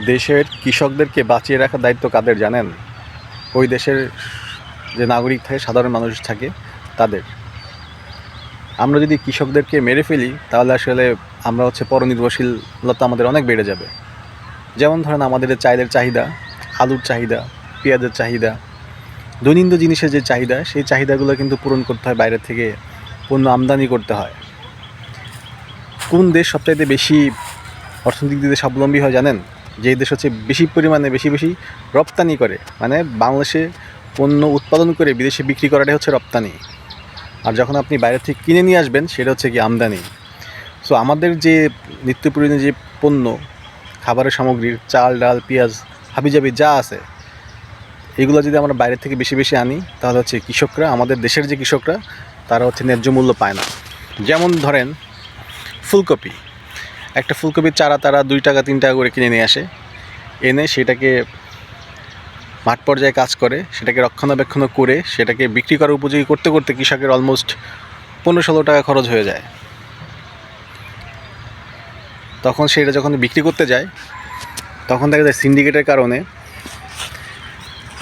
দেশের কৃষকদেরকে বাঁচিয়ে রাখার দায়িত্ব কাদের জানেন? ওই দেশের যে নাগরিক থাকে, সাধারণ মানুষ থাকে তাদের। আমরা যদি কৃষকদেরকে মেরে ফেলি তাহলে আসলে আমরা পরনির্ভরশীলতা আমাদের অনেক বেড়ে যাবে। যেমন ধরেন আমাদের চালের চাহিদা, আলুর চাহিদা, পেঁয়াজের চাহিদা, দৈনন্দিন জিনিসের যে চাহিদা, সেই চাহিদাগুলো কিন্তু পূরণ করতে হয়, বাইরে থেকে পণ্য আমদানি করতে হয়। কোন দেশ সবচাইতে বেশি অর্থনৈতিক দিকে স্বাবলম্বী হয় জানেন? যেই দেশ বেশি পরিমাণে বেশি রপ্তানি করে, মানে বাংলাদেশে পণ্য উৎপাদন করে বিদেশে বিক্রি করাটাই হচ্ছে রপ্তানি। আর যখন আপনি বাইরে থেকে কিনে নিয়ে আসবেন সেটা হচ্ছে কি আমদানি। সো আমাদের যে নিত্য প্রয়োজনীয় যে পণ্য, খাবারের সামগ্রীর চাল, ডাল, পেঁয়াজ, হাবিজাবি যা আছে, এগুলো যদি আমরা বাইরে থেকে বেশি আনি তাহলে কৃষকরা, আমাদের দেশের যে কৃষকরা, তারা ন্যায্য মূল্য পায় না। যেমন ধরেন ফুলকপি, একটা ফুলকপির চারা তারা 2 টাকা 3 টাকা করে কিনে নিয়ে আসে, এনে সেটাকে মাঠ পর্যায়ে কাজ করে, সেটাকে রক্ষণাবেক্ষণ করে সেটাকে বিক্রি করার উপযোগী করতে করতে কৃষকের অলমোস্ট 15-16 টাকা খরচ হয়ে যায়। তখন সেটা যখন বিক্রি করতে যায় তখন দেখা যায় সিন্ডিকেটের কারণে,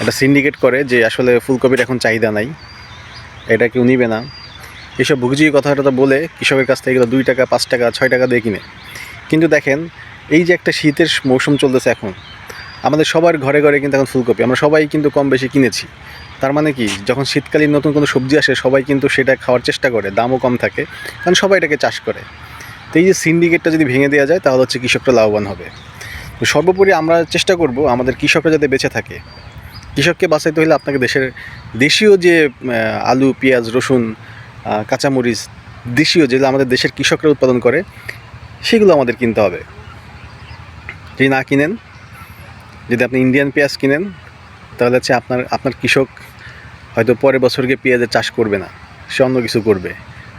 একটা সিন্ডিকেট করে যে আসলে ফুলকপির এখন চাহিদা নাই, এটা কেউ নিবে না, এসব ভুগিয়ে কথাটা বলে কৃষকের কাছ থেকে 2 টাকা 5 টাকা 6 টাকা দিয়ে কিনে। কিন্তু দেখেন, এই যে একটা শীতের মৌসুম চলতেছে এখন, আমাদের সবার ঘরে ঘরে কিন্তু এখন ফুলকপি আমরা সবাই কিন্তু কম বেশি কিনেছি। তার মানে কি, যখন শীতকালীন নতুন কোনো সবজি আসে সবাই কিন্তু সেটা খাওয়ার চেষ্টা করে, দামও কম থাকে, কারণ সবাই এটাকে চাষ করে। তো এই যে সিন্ডিকেটটা যদি ভেঙে দেওয়া যায় তাহলে কৃষকরা লাভবান হবে। তো সর্বোপরি আমরা চেষ্টা করব আমাদের কৃষকরা যাতে বেঁচে থাকে। কৃষককে বাঁচাইতে হলে আপনাকে দেশীয় যে আলু, পেঁয়াজ, রসুন, কাঁচামরিচ, দেশীয় যেগুলো আমাদের দেশের কৃষকরা উৎপাদন করে সেগুলো আমাদের কিনতে হবে। যদি না কিনেন, যদি আপনি ইন্ডিয়ান পেঁয়াজ কিনেন তাহলে আপনার কৃষক হয়তো পরের বছর গিয়ে পেঁয়াজের চাষ করবে না, সে অন্য কিছু করবে,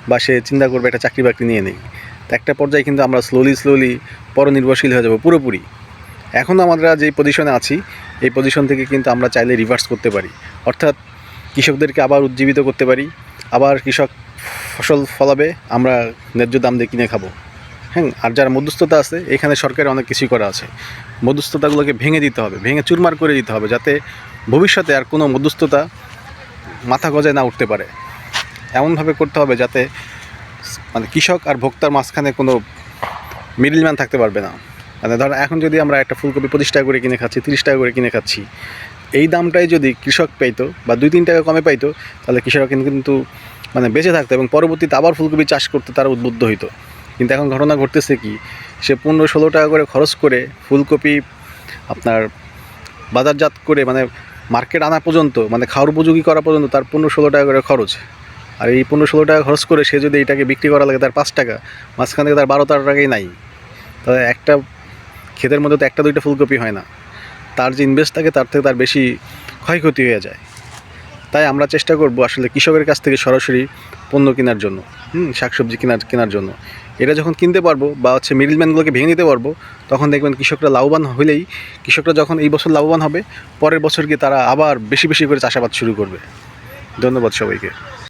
বা সে চিন্তা করবে একটা চাকরি বাকরি নিয়ে নেই। তো একটা পর্যায়ে কিন্তু আমরা স্লোলি পরনির্ভরশীল হয়ে যাব পুরোপুরি। এখন আমরা যে পজিশনে আছি এই পজিশন থেকে কিন্তু আমরা চাইলে রিভার্স করতে পারি, অর্থাৎ কৃষকদেরকে আবার উজ্জীবিত করতে পারি, আবার কৃষক ফসল ফলাবে, আমরা ন্যায্য দাম দিয়ে কিনে খাবো। হ্যাঁ, আর যারা মধ্যস্থতা আছে, এখানে সরকারের অনেক কিছুই করা আছে। মধ্যস্থতাগুলোকে ভেঙে দিতে হবে, ভেঙে চুরমার করে দিতে হবে, যাতে ভবিষ্যতে আর কোনো মধ্যস্থতা মাথা গজায় না উঠতে পারে। এমনভাবে করতে হবে যাতে মানে কৃষক আর ভোক্তার মাঝখানে কোনো মিডলম্যান থাকতে পারবে না। মানে ধর, এখন যদি আমরা একটা ফুলকপি 25 টাকা করে কিনে খাচ্ছি, 30 টাকা করে কিনে খাচ্ছি, এই দামটাই যদি কৃষক পাইতো বা 2-3 টাকা কমে পাইতো, তাহলে কৃষকরা কিন্তু বেঁচে থাকতো এবং পরবর্তীতে আবার ফুলকপি চাষ করতে তারা উদ্বুদ্ধ হইতো। কিন্তু এখন ঘটনা ঘটতেছে কি, সে 15-16 টাকা করে খরচ করে ফুলকপি আপনার বাজারজাত করে মার্কেট আনা পর্যন্ত, খাওয়ার উপযোগী করা পর্যন্ত তার 15-16 টাকা করে খরচ। আর এই 15-16 টাকা খরচ করে সে যদি এটাকে বিক্রি করা লাগে তার 5 টাকা, মাঝখান থেকে তার 12-13 টাকাই নাই। তাহলে একটা ক্ষেতের মধ্যে তো 1-2টা ফুলকপি হয় না, তার যে ইনভেস্ট থাকে তার থেকে তার বেশি ক্ষয়ক্ষতি হয়ে যায়। তাই আমরা চেষ্টা করব আসলে কৃষকের কাছ থেকে সরাসরি পণ্য কেনার জন্য, শাকসবজি কেনার জন্য। এটা যখন কিনতে পারবো বা মিডলম্যানগুলোকে ভেঙে নিতে পারবো, তখন দেখবেন কৃষকরা লাভবান হলেই, কৃষকরা যখন এই বছর লাভবান হবে, পরের বছর গিয়ে তারা আবার বেশি করে চাষাবাদ শুরু করবে। ধন্যবাদ সবাইকে।